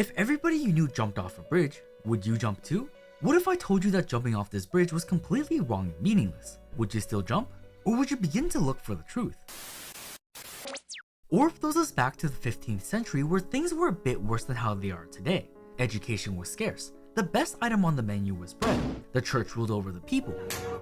If everybody you knew jumped off a bridge, would you jump too? What if I told you that jumping off this bridge was completely wrong and meaningless? Would you still jump? Or would you begin to look for the truth? Orb throws us back to the 15th century where things were a bit worse than how they are today. Education was scarce. The best item on the menu was bread. The church ruled over the people.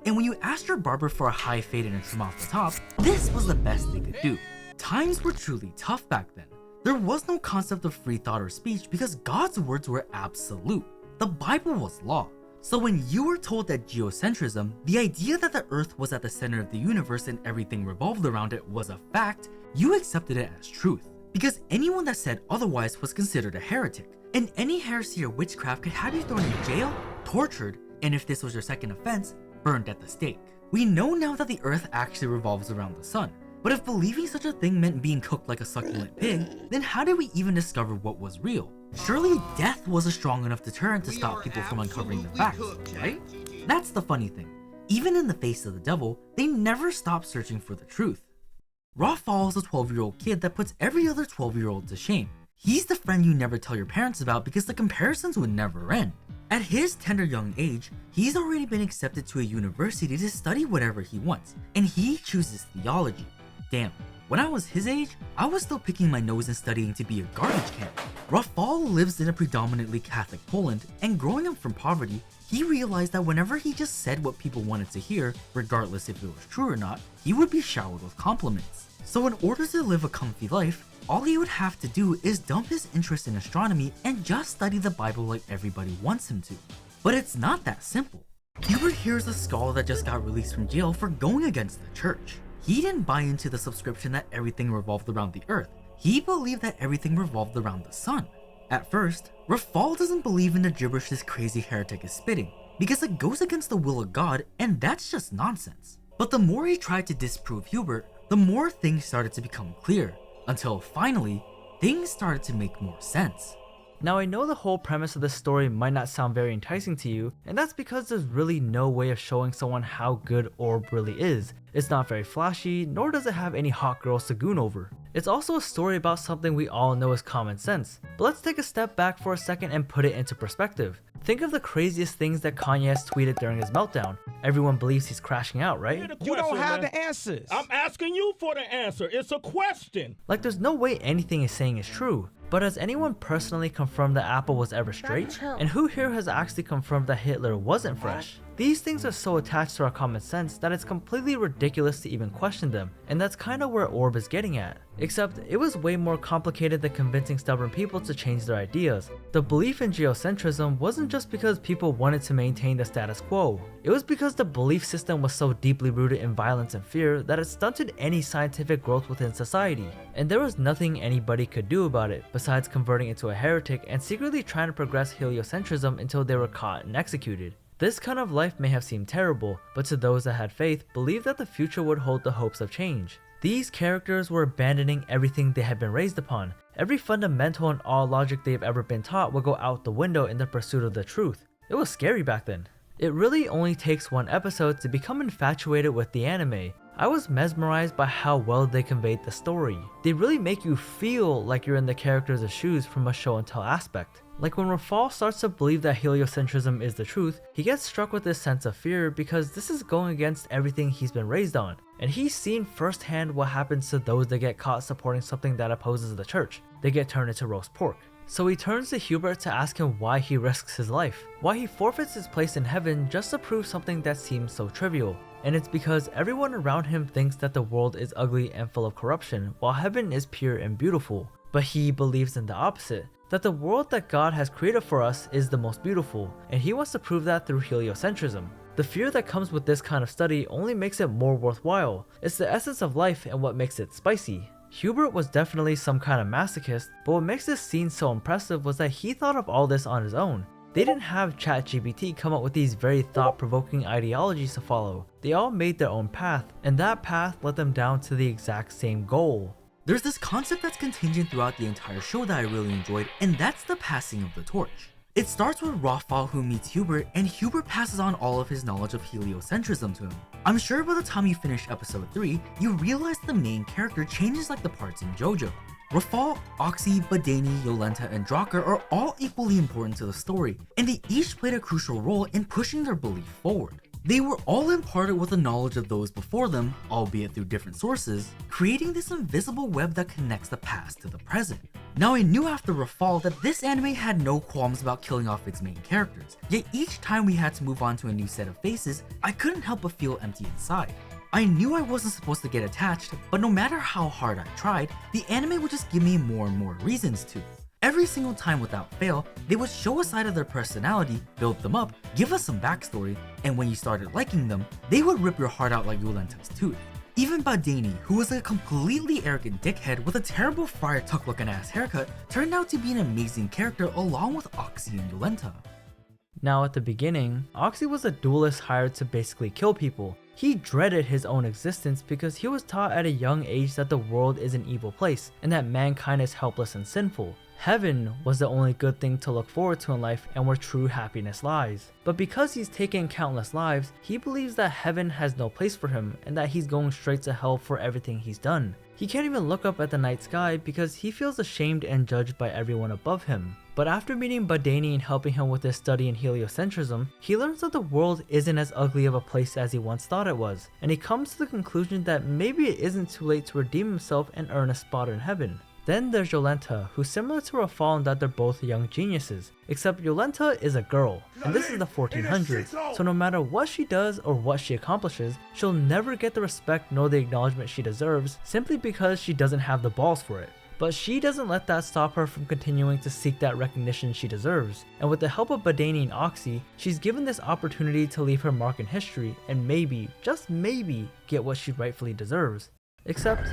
And when you asked your barber for a high fade and a trim off the top, this was the best they could do. Times were truly tough back then. There was no concept of free thought or speech because God's words were absolute. The Bible was law. So when you were told that geocentrism, the idea that the earth was at the center of the universe and everything revolved around it was a fact, you accepted it as truth. Because anyone that said otherwise was considered a heretic. And any heresy or witchcraft could have you thrown in jail, tortured, and if this was your second offense, burned at the stake. We know now that the earth actually revolves around the sun. But if believing such a thing meant being cooked like a succulent pig, then how did we even discover what was real? Surely death was a strong enough deterrent to stop people from uncovering the facts, right? That's the funny thing. Even in the face of the devil, they never stopped searching for the truth. Rafal is a 12-year-old kid that puts every other 12-year-old to shame. He's the friend you never tell your parents about because the comparisons would never end. At his tender young age, he's already been accepted to a university to study whatever he wants, and he chooses theology. Damn, when I was his age, I was still picking my nose and studying to be a garbage can. Rafal lives in a predominantly Catholic Poland, and growing up from poverty, he realized that whenever he just said what people wanted to hear, regardless if it was true or not, he would be showered with compliments. So in order to live a comfy life, all he would have to do is dump his interest in astronomy and just study the Bible like everybody wants him to. But it's not that simple. Hubert here is a scholar that just got released from jail for going against the church. He didn't buy into the subscription that everything revolved around the earth. He believed that everything revolved around the sun. At first, Rafal doesn't believe in the gibberish this crazy heretic is spitting, because it goes against the will of God and that's just nonsense. But the more he tried to disprove Hubert, the more things started to become clear, until finally, things started to make more sense. Now I know the whole premise of this story might not sound very enticing to you, and that's because there's really no way of showing someone how good Orb really is. It's not very flashy, nor does it have any hot girls to goon over. It's also a story about something we all know is common sense, but let's take a step back for a second and put it into perspective. Think of the craziest things that Kanye has tweeted during his meltdown. Everyone believes he's crashing out, right? You don't have the answers. I'm asking you for the answer. It's a question. Like there's no way anything he's saying is true. But has anyone personally confirmed that Apple was ever straight? And who here has actually confirmed that Hitler wasn't fresh? These things are so attached to our common sense that it's completely ridiculous to even question them, and that's kinda where Orb is getting at. Except it was way more complicated than convincing stubborn people to change their ideas. The belief in geocentrism wasn't just because people wanted to maintain the status quo. It was because the belief system was so deeply rooted in violence and fear that it stunted any scientific growth within society. And there was nothing anybody could do about it, besides converting into a heretic and secretly trying to progress heliocentrism until they were caught and executed. This kind of life may have seemed terrible, but to those that had faith, believed that the future would hold the hopes of change. These characters were abandoning everything they had been raised upon. Every fundamental and all logic they've ever been taught would go out the window in the pursuit of the truth. It was scary back then. It really only takes one episode to become infatuated with the anime. I was mesmerized by how well they conveyed the story. They really make you feel like you're in the characters' shoes from a show and tell aspect. Like when Rafal starts to believe that heliocentrism is the truth, he gets struck with this sense of fear because this is going against everything he's been raised on. And he's seen firsthand what happens to those that get caught supporting something that opposes the church. They get turned into roast pork. So he turns to Hubert to ask him why he risks his life, why he forfeits his place in heaven just to prove something that seems so trivial. And it's because everyone around him thinks that the world is ugly and full of corruption, while heaven is pure and beautiful. But he believes in the opposite, that the world that God has created for us is the most beautiful, and he wants to prove that through heliocentrism. The fear that comes with this kind of study only makes it more worthwhile. It's the essence of life and what makes it spicy. Hubert was definitely some kind of masochist, but what makes this scene so impressive was that he thought of all this on his own. They didn't have ChatGPT come up with these very thought-provoking ideologies to follow. They all made their own path, and that path led them down to the exact same goal. There's this concept that's contingent throughout the entire show that I really enjoyed, and that's the passing of the torch. It starts with Rafal who meets Hubert, and Hubert passes on all of his knowledge of heliocentrism to him. I'm sure by the time you finish episode 3, you realize the main character changes like the parts in JoJo. Rafal, Oxy, Badani, Yolenta, and Drakar are all equally important to the story, and they each played a crucial role in pushing their belief forward. They were all imparted with the knowledge of those before them, albeit through different sources, creating this invisible web that connects the past to the present. Now I knew after Rafal that this anime had no qualms about killing off its main characters, yet each time we had to move on to a new set of faces, I couldn't help but feel empty inside. I knew I wasn't supposed to get attached, but no matter how hard I tried, the anime would just give me more and more reasons to. Every single time without fail, they would show a side of their personality, build them up, give us some backstory, and when you started liking them, they would rip your heart out like Yolenta's tooth. Even Badani, who was a completely arrogant dickhead with a terrible Friar Tuck looking ass haircut, turned out to be an amazing character along with Oxy and Yolenta. Now at the beginning, Oxy was a duelist hired to basically kill people. He dreaded his own existence because he was taught at a young age that the world is an evil place and that mankind is helpless and sinful. Heaven was the only good thing to look forward to in life and where true happiness lies. But because he's taken countless lives, he believes that heaven has no place for him and that he's going straight to hell for everything he's done. He can't even look up at the night sky because he feels ashamed and judged by everyone above him. But after meeting Badani and helping him with his study in heliocentrism, he learns that the world isn't as ugly of a place as he once thought it was, and he comes to the conclusion that maybe it isn't too late to redeem himself and earn a spot in heaven. Then there's Yolenta, who's similar to Rafal in that they're both young geniuses, except Yolenta is a girl, and this is the 1400s, so no matter what she does or what she accomplishes, she'll never get the respect nor the acknowledgement she deserves simply because she doesn't have the balls for it. But she doesn't let that stop her from continuing to seek that recognition she deserves, and with the help of Badani and Oxy, she's given this opportunity to leave her mark in history and maybe, just maybe, get what she rightfully deserves. Except...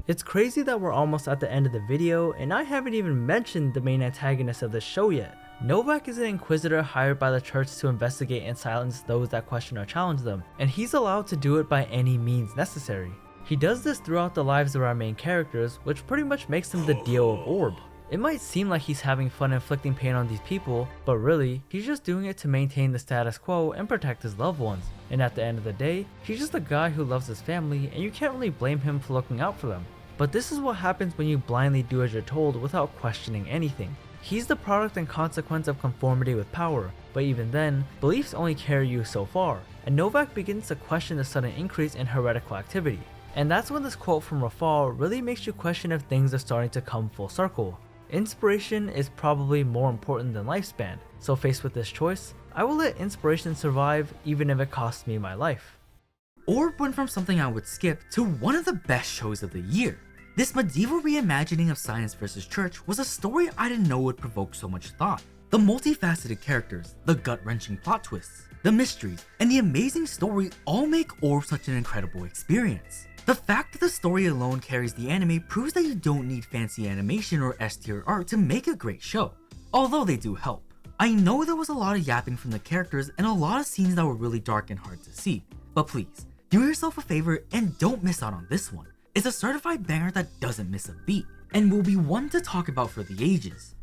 It's crazy that we're almost at the end of the video and I haven't even mentioned the main antagonist of the show yet. Novak is an inquisitor hired by the church to investigate and silence those that question or challenge them, and he's allowed to do it by any means necessary. He does this throughout the lives of our main characters, which pretty much makes him the Dio of Orb. It might seem like he's having fun inflicting pain on these people, but really, he's just doing it to maintain the status quo and protect his loved ones. And at the end of the day, he's just a guy who loves his family and you can't really blame him for looking out for them. But this is what happens when you blindly do as you're told without questioning anything. He's the product and consequence of conformity with power, but even then, beliefs only carry you so far, and Novak begins to question the sudden increase in heretical activity. And that's when this quote from Rafal really makes you question if things are starting to come full circle. Inspiration is probably more important than lifespan, so faced with this choice, I will let inspiration survive even if it costs me my life. Orb went from something I would skip to one of the best shows of the year. This medieval reimagining of science versus church was a story I didn't know would provoke so much thought. The multifaceted characters, the gut-wrenching plot twists, the mysteries, and the amazing story all make Orb such an incredible experience. The fact that the story alone carries the anime proves that you don't need fancy animation or S-tier art to make a great show, although they do help. I know there was a lot of yapping from the characters and a lot of scenes that were really dark and hard to see, but please, do yourself a favor and don't miss out on this one. It's a certified banger that doesn't miss a beat, and will be one to talk about for the ages.